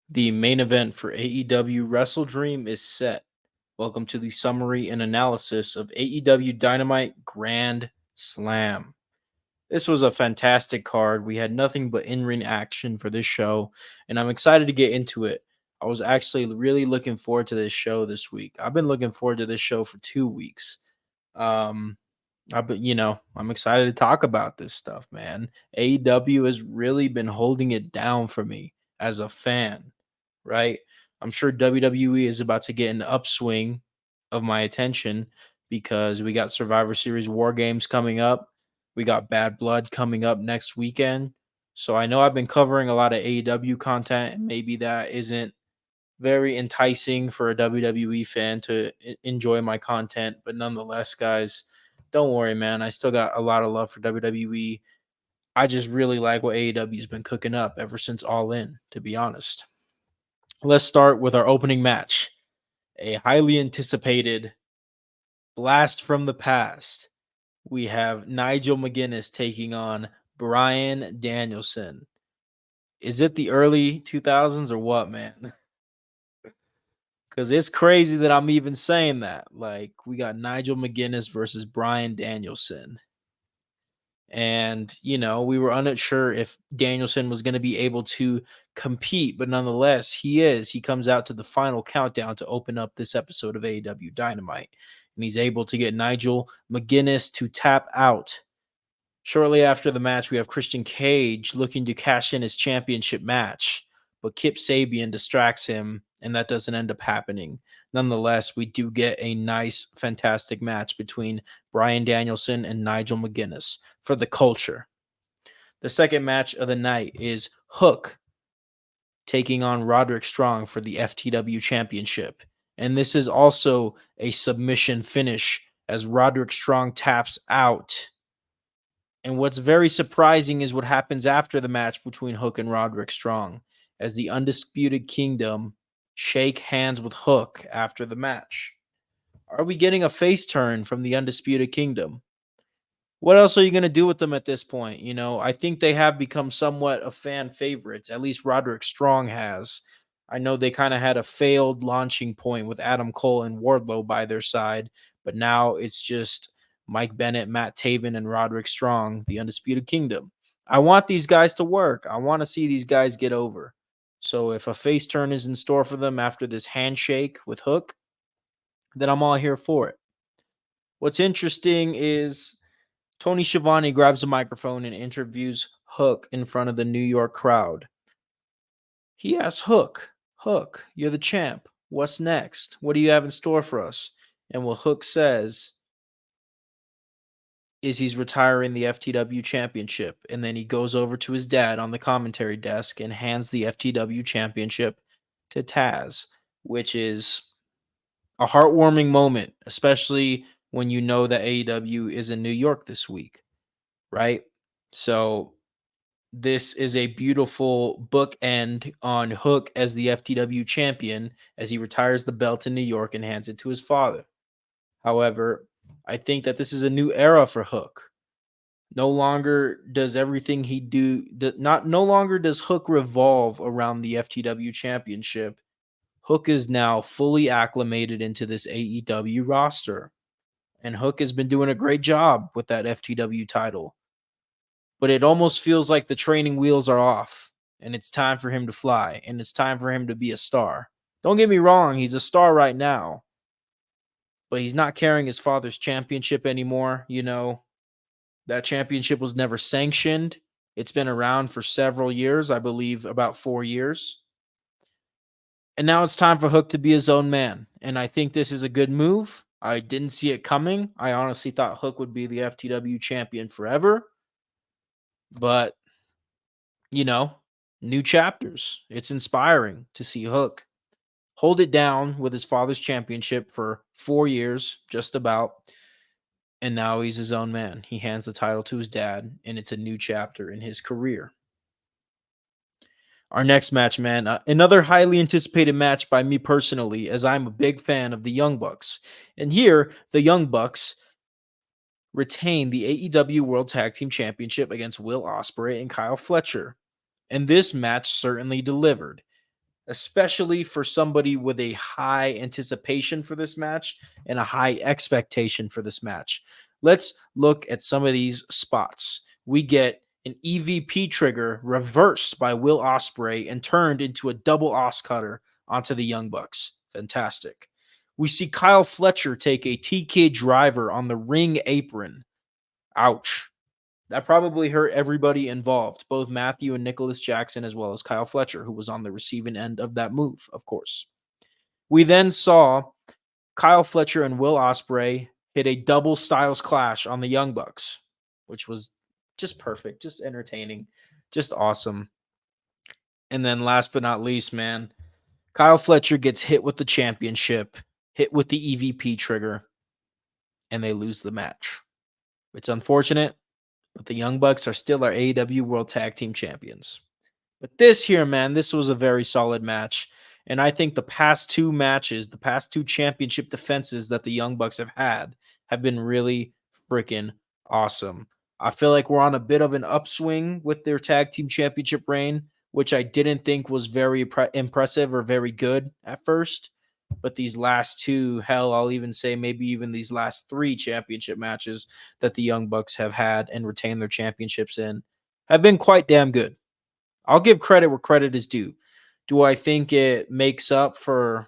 The main event for AEW WrestleDream is set. Welcome to the summary and analysis of AEW Dynamite Grand Slam. This was a fantastic card. We had nothing but in-ring action for this show, and I'm excited to get into it. I was actually really looking forward to this show this week. I've been looking forward to this show for 2 weeks. Um, I'm excited to talk about this stuff, man. AEW has really been holding it down for me as a fan, right? I'm sure WWE is about to get an upswing of my attention because we got Survivor Series War Games coming up. We got Bad Blood coming up next weekend. So I know I've been covering a lot of AEW content, and maybe that isn't very enticing for a WWE fan to enjoy my content, but nonetheless, guys, don't worry, man. I still got a lot of love for WWE. I just really like what AEW has been cooking up ever since All In, to be honest. Let's start with our opening match, a highly anticipated blast from the past. We have Nigel McGuinness taking on Brian Danielson. Is it the early 2000s or what, man? Because it's crazy that I'm even saying that. Like, we got Nigel McGuinness versus Brian Danielson. And, we were unsure if Danielson was going to be able to compete, but nonetheless, he is. He comes out to the final countdown to open up this episode of AEW Dynamite. And he's able to get Nigel McGuinness to tap out. Shortly after the match, we have Christian Cage looking to cash in his championship match, but Kip Sabian distracts him, and that doesn't end up happening. Nonetheless, we do get a nice, fantastic match between Brian Danielson and Nigel McGuinness for the culture. The second match of the night is Hook taking on Roderick Strong for the FTW Championship. And this is also a submission finish as Roderick Strong taps out. And what's very surprising is what happens after the match between Hook and Roderick Strong, as the Undisputed Kingdom shake hands with Hook after the match. Are we getting a face turn from the Undisputed Kingdom? What else are you going to do with them at this point? I think they have become somewhat of fan favorites. At least Roderick Strong has. I know they kind of had a failed launching point with Adam Cole and Wardlow by their side, but now it's just Mike Bennett, Matt Taven, and Roderick Strong, the Undisputed Kingdom. I want these guys to work. I want to see these guys get over. So if a face turn is in store for them after this handshake with Hook, then I'm all here for it. What's interesting is Tony Schiavone grabs a microphone and interviews Hook in front of the New York crowd. He asks Hook, you're the champ. What's next? What do you have in store for us? And what Hook says is he's retiring the FTW championship. And then he goes over to his dad on the commentary desk and hands the FTW championship to Taz, which is a heartwarming moment, especially when you know that AEW is in New York this week, right? So this is a beautiful bookend on Hook as the FTW champion as he retires the belt in New York and hands it to his father. However, I think that this is a new era for Hook. No longer does everything he do not no longer does Hook revolve around the FTW championship. Hook is now fully acclimated into this AEW roster. And Hook has been doing a great job with that FTW title. But it almost feels like the training wheels are off and it's time for him to fly and it's time for him to be a star. Don't get me wrong, he's a star right now, but he's not carrying his father's championship anymore. That championship was never sanctioned. It's been around for several years, I believe about 4 years. And now it's time for Hook to be his own man. And I think this is a good move. I didn't see it coming. I honestly thought Hook would be the FTW champion forever. But, new chapters. It's inspiring to see Hook hold it down with his father's championship for 4 years, just about. And now he's his own man. He hands the title to his dad, and it's a new chapter in his career. Our next match, man, another highly anticipated match by me personally, as I'm a big fan of the Young Bucks. And here, the Young Bucks retain the AEW World Tag Team Championship against Will Ospreay and Kyle Fletcher. And this match certainly delivered. especially for somebody with a high anticipation for this match and a high expectation for this match. Let's look at some of these spots. We get an EVP trigger reversed by Will Ospreay and turned into a double Os cutter onto the Young Bucks. Fantastic. We see Kyle Fletcher take a TK driver on the ring apron. Ouch. That probably hurt everybody involved, both Matthew and Nicholas Jackson, as well as Kyle Fletcher, who was on the receiving end of that move, of course. We then saw Kyle Fletcher and Will Ospreay hit a double Styles Clash on the Young Bucks, which was just perfect, just entertaining, just awesome. And then last but not least, man, Kyle Fletcher gets hit with the championship, hit with the EVP trigger, and they lose the match. It's unfortunate, but the Young Bucks are still our AEW World Tag Team Champions. But this here, man, this was a very solid match. And I think the past two matches, the past two championship defenses that the Young Bucks have had have been really freaking awesome. I feel like we're on a bit of an upswing with their tag team championship reign, which I didn't think was very impressive or very good at first. But these last two, hell, I'll even say maybe even these last three championship matches that the Young Bucks have had and retained their championships in have been quite damn good. I'll give credit where credit is due. Do I think it makes up for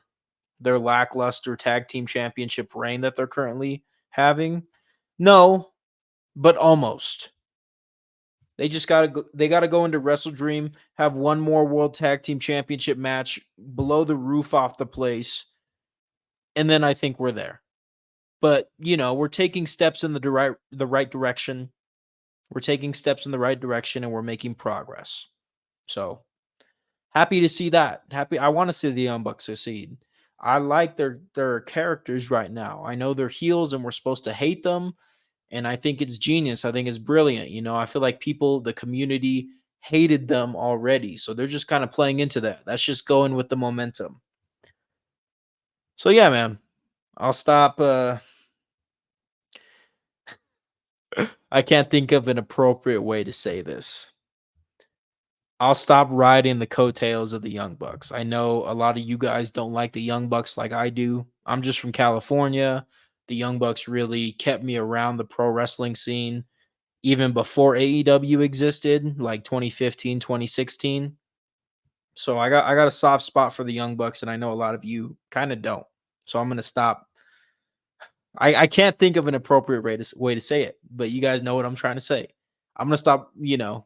their lackluster tag team championship reign that they're currently having? No, but almost. They just got to go into WrestleDream, have one more World Tag Team Championship match, blow the roof off the place, and then I think we're there. But, we're taking steps in the right direction. We're taking steps in the right direction and we're making progress. So, happy to see that. I want to see the Young Bucks succeed. I like their characters right now. I know they're heels and we're supposed to hate them. And I think it's genius. I think it's brilliant. I feel like the community hated them already. So they're just kind of playing into that. That's just going with the momentum. So yeah, man, I'll stop. I can't think of an appropriate way to say this. I'll stop riding the coattails of the Young Bucks. I know a lot of you guys don't like the Young Bucks like I do. I'm just from California. The Young Bucks really kept me around the pro wrestling scene even before AEW existed, like 2015, 2016. So I got a soft spot for the Young Bucks, and I know a lot of you kind of don't. So I'm gonna stop. I can't think of an appropriate way to say it, but you guys know what I'm trying to say. I'm gonna stop. I'm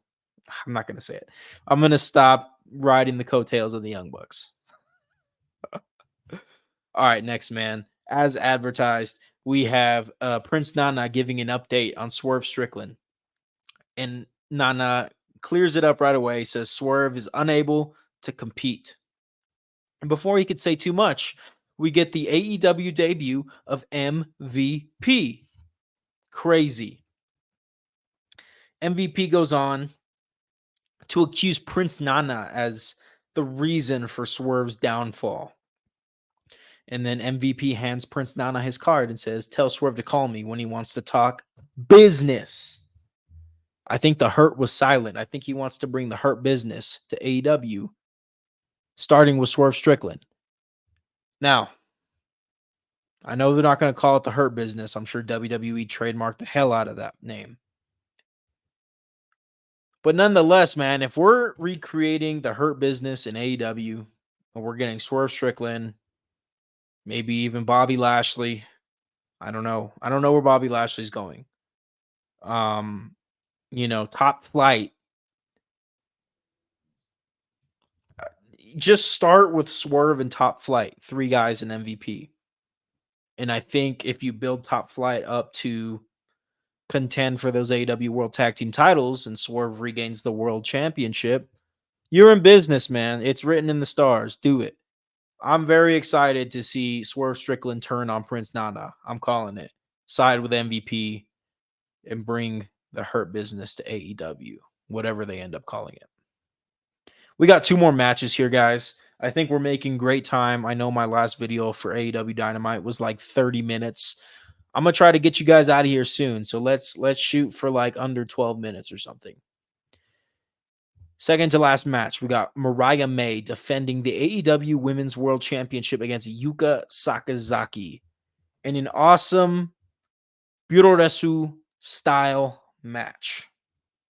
not gonna say it. I'm gonna stop riding the coattails of the Young Bucks. All right, next, man. As advertised, we have Prince Nana giving an update on Swerve Strickland. And Nana clears it up right away, says Swerve is unable to compete. And before he could say too much, we get the AEW debut of MVP. Crazy. MVP goes on to accuse Prince Nana as the reason for Swerve's downfall. And then MVP hands Prince Nana his card and says, tell Swerve to call me when he wants to talk business. I think the Hurt was silent. I think he wants to bring the Hurt business to AEW, starting with Swerve Strickland. Now, I know they're not going to call it the Hurt business. I'm sure WWE trademarked the hell out of that name. But nonetheless, man, if we're recreating the Hurt business in AEW and we're getting Swerve Strickland, maybe even Bobby Lashley, I don't know. I don't know where Bobby Lashley's going. Top Flight. Just start with Swerve and Top Flight, three guys in MVP. And I think if you build Top Flight up to contend for those AEW World Tag Team titles and Swerve regains the World Championship, you're in business, man. It's written in the stars. Do it. I'm very excited to see Swerve Strickland turn on Prince Nana. I'm calling it. Side with MVP and bring the Hurt business to AEW, whatever they end up calling it. We got two more matches here, guys. I think we're making great time. I know my last video for AEW Dynamite was like 30 minutes. I'm going to try to get you guys out of here soon. So let's shoot for like under 12 minutes or something. Second to last match, we got Mariah May defending the AEW Women's World Championship against Yuka Sakazaki in an awesome Puroresu style match.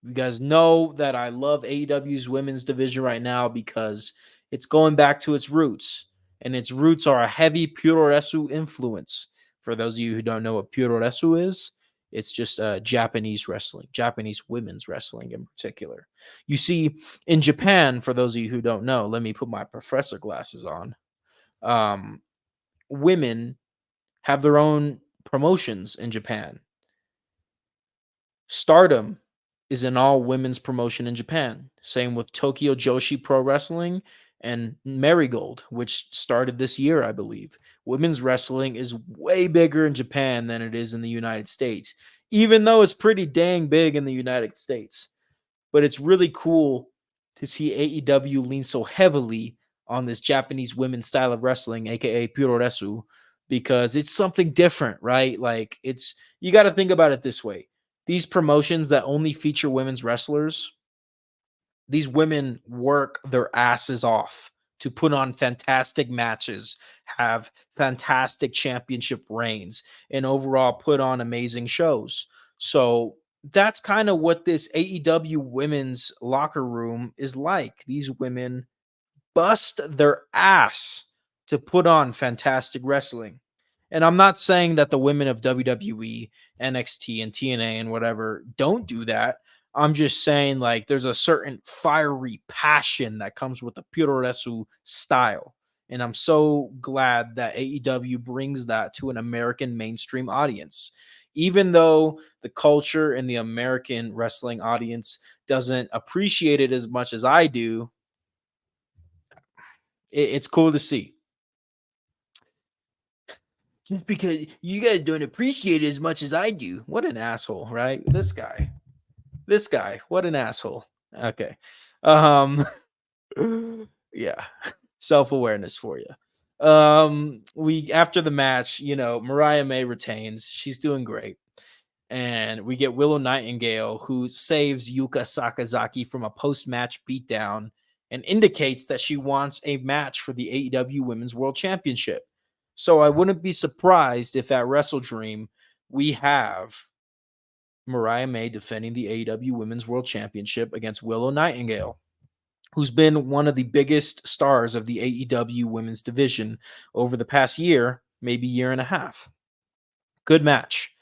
You guys know that I love AEW's women's division right now because it's going back to its roots, and its roots are a heavy Puroresu influence. For those of you who don't know what Puroresu is, it's just Japanese wrestling, Japanese women's wrestling in particular. You see, in Japan, for those of you who don't know, let me put my professor glasses on. Women have their own promotions in Japan. Stardom is an all women's promotion in Japan. Same with Tokyo Joshi Pro Wrestling and Marigold, which started this year, I believe. Women's wrestling is way bigger in Japan than it is in the United States, even though it's pretty dang big in the United States. But it's really cool to see AEW lean so heavily on this Japanese women's style of wrestling, aka Puroresu, because it's something different, right? Like you got to think about it this way. These promotions that only feature women's wrestlers, these women work their asses off to put on fantastic matches, have fantastic championship reigns, and overall put on amazing shows. So that's kind of what this AEW women's locker room is like. These women bust their ass to put on fantastic wrestling. And I'm not saying that the women of WWE, NXT, and TNA and whatever don't do that. I'm just saying, like, there's a certain fiery passion that comes with the Puroresu style. And I'm so glad that AEW brings that to an American mainstream audience. Even though the culture and the American wrestling audience doesn't appreciate it as much as I do, it's cool to see. Just because you guys don't appreciate it as much as I do. What an asshole, right? This guy. What an asshole. Okay. Um yeah. Self-awareness for you. We after the match, Mariah May retains. She's doing great. And we get Willow Nightingale, who saves Yuka Sakazaki from a post-match beatdown and indicates that she wants a match for the AEW Women's World Championship. So I wouldn't be surprised if at WrestleDream we have Mariah May defending the AEW Women's World Championship against Willow Nightingale, who's been one of the biggest stars of the AEW Women's division over the past year, maybe year and a half. Good match.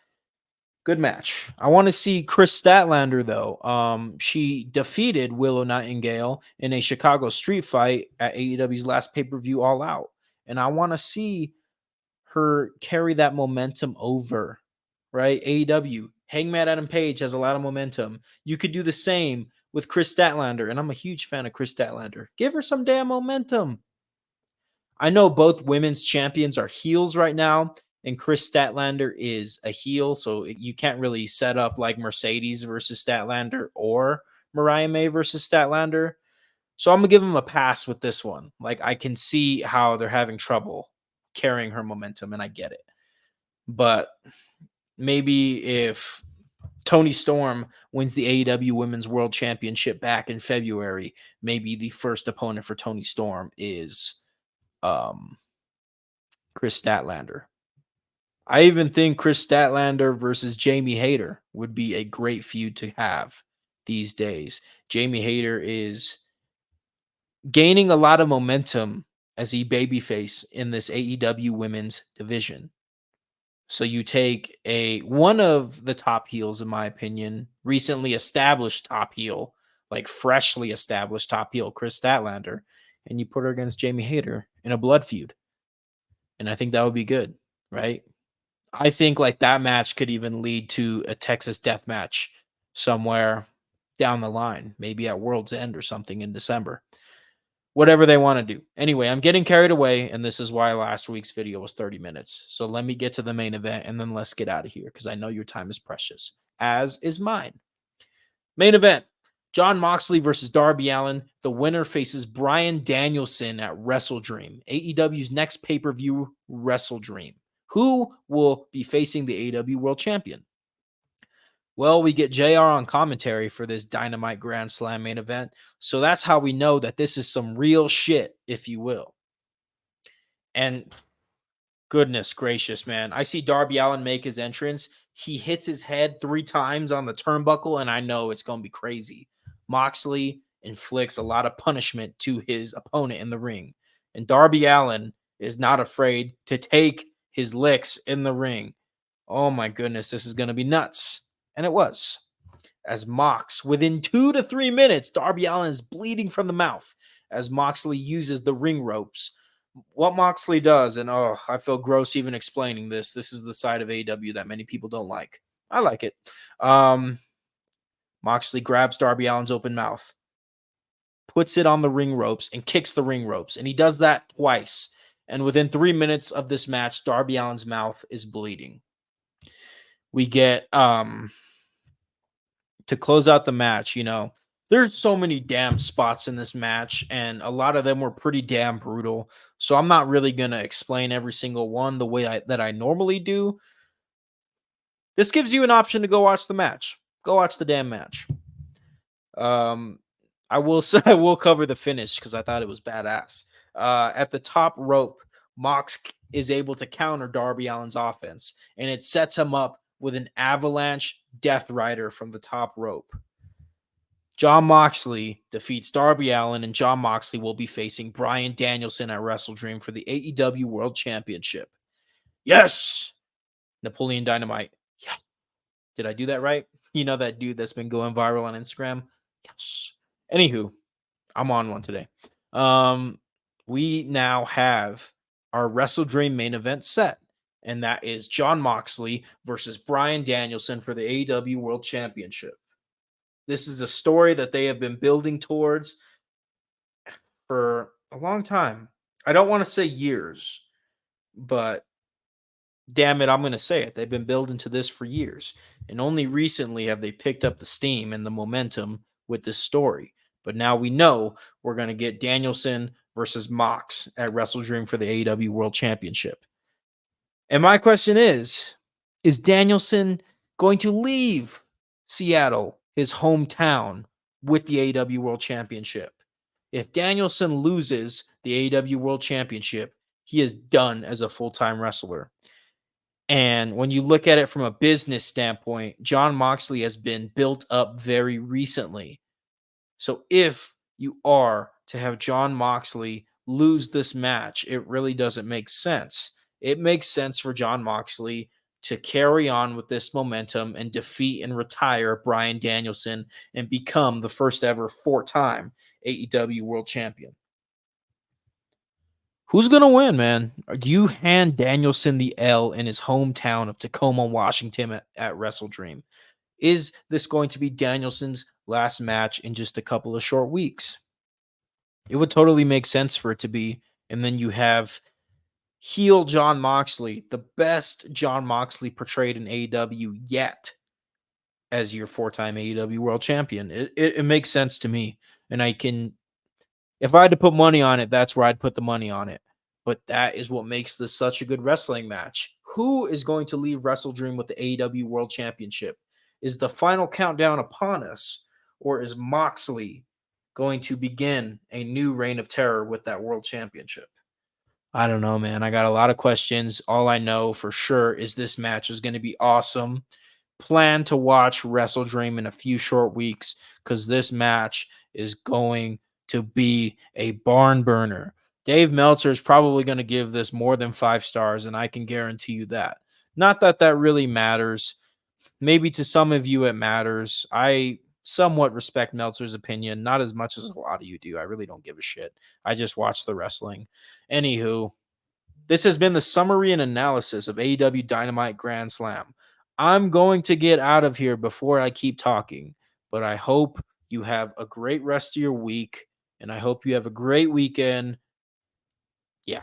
Good match. I want to see Chris Statlander though. She defeated Willow Nightingale in a Chicago street fight at AEW's last pay-per-view All Out. And I want to see her carry that momentum over, right? AEW. Hangman Adam Page has a lot of momentum. You could do the same with Chris Statlander, and I'm a huge fan of Chris Statlander. Give her some damn momentum. I know both women's champions are heels right now, and Chris Statlander is a heel, so you can't really set up like Mercedes versus Statlander or Mariah May versus Statlander. So I'm going to give them a pass with this one. Like, I can see how they're having trouble carrying her momentum, and I get it. But maybe if Toni Storm wins the AEW Women's World Championship back in February, maybe the first opponent for Toni Storm is Chris Statlander. I even think Chris Statlander versus Jamie Hayter would be a great feud to have these days. Jamie Hayter is gaining a lot of momentum as a babyface in this AEW women's division. So you take one of the top heels, in my opinion, recently established top heel, like freshly established top heel, Chris Statlander, and you put her against Jamie Hayter in a blood feud. And I think that would be good, right? I think like that match could even lead to a Texas death match somewhere down the line, maybe at World's End or something in December. Whatever they want to do. Anyway, I'm getting carried away, and this is why last week's video was 30 minutes. So let me get to the main event, and then let's get out of here, because I know your time is precious, as is mine. Main event, Jon Moxley versus Darby Allin. The winner faces Bryan Danielson at WrestleDream, AEW's next pay-per-view, WrestleDream. Who will be facing the AEW World Champion? Well, we get JR on commentary for this Dynamite Grand Slam main event. So that's how we know that this is some real shit, if you will. And goodness gracious, man. I see Darby Allin make his entrance. He hits his head 3 times on the turnbuckle, and I know it's going to be crazy. Moxley inflicts a lot of punishment to his opponent in the ring. And Darby Allin is not afraid to take his licks in the ring. Oh my goodness, this is going to be nuts. And it was. As Mox, within 2 to 3 minutes, Darby Allin is bleeding from the mouth as Moxley uses the ring ropes. What Moxley does, and oh, I feel gross even explaining this. This is the side of AEW that many people don't like. I like it. Moxley grabs Darby Allin's open mouth, puts it on the ring ropes, and kicks the ring ropes. And he does that twice. And within 3 minutes of this match, Darby Allin's mouth is bleeding. We get to close out the match, there's so many damn spots in this match, and a lot of them were pretty damn brutal. So I'm not really going to explain every single one the way that I normally do. This gives you an option to go watch the match. Go watch the damn match. I will say I will cover the finish because I thought it was badass. At the top rope, Mox is able to counter Darby Allin's offense, and it sets him up with an avalanche Death Rider from the top rope. Jon Moxley defeats Darby Allin, and Jon Moxley will be facing Bryan Danielson at WrestleDream for the AEW World Championship. Yes! Napoleon Dynamite. Yeah. Did I do that right? You know that dude that's been going viral on Instagram? Yes. Anywho, I'm on one today. We now have our WrestleDream main event set, and that is Jon Moxley versus Bryan Danielson for the AEW World Championship. This is a story that they have been building towards for a long time. I don't want to say years, but damn it, I'm going to say it. They've been building to this for years. And only recently have they picked up the steam and the momentum with this story. But now we know we're going to get Danielson versus Mox at WrestleDream for the AEW World Championship. And my question is Danielson going to leave Seattle, his hometown, with the AEW World Championship? If Danielson loses the AEW World Championship, he is done as a full-time wrestler. And when you look at it from a business standpoint, Jon Moxley has been built up very recently. So if you are to have Jon Moxley lose this match, it really doesn't make sense. It makes sense for Jon Moxley to carry on with this momentum and defeat and retire Bryan Danielson and become the first ever 4-time AEW World Champion. Who's going to win, man? Do you hand Danielson the L in his hometown of Tacoma, Washington at WrestleDream? Is this going to be Danielson's last match in just a couple of short weeks? It would totally make sense for it to be. And then you have heel Jon Moxley, the best Jon Moxley portrayed in AEW yet, as your 4-time AEW World Champion. It makes sense to me. And if I had to put money on it, that's where I'd put the money on it. But that is what makes this such a good wrestling match. Who is going to leave WrestleDream with the AEW World Championship? Is the final countdown upon us, or is Moxley going to begin a new reign of terror with that World Championship? I don't know, man. I got a lot of questions. All I know for sure is this match is going to be awesome. Plan to watch WrestleDream in a few short weeks because this match is going to be a barn burner. Dave Meltzer is probably going to give this more than 5 stars, and I can guarantee you that. Not that that really matters. Maybe to some of you it matters. I somewhat respect Meltzer's opinion, not as much as a lot of you do. I really don't give a shit. I just watch the wrestling. Anywho, this has been the summary and analysis of AEW Dynamite Grand Slam. I'm going to get out of here before I keep talking, but I hope you have a great rest of your week, and I hope you have a great weekend. Yeah.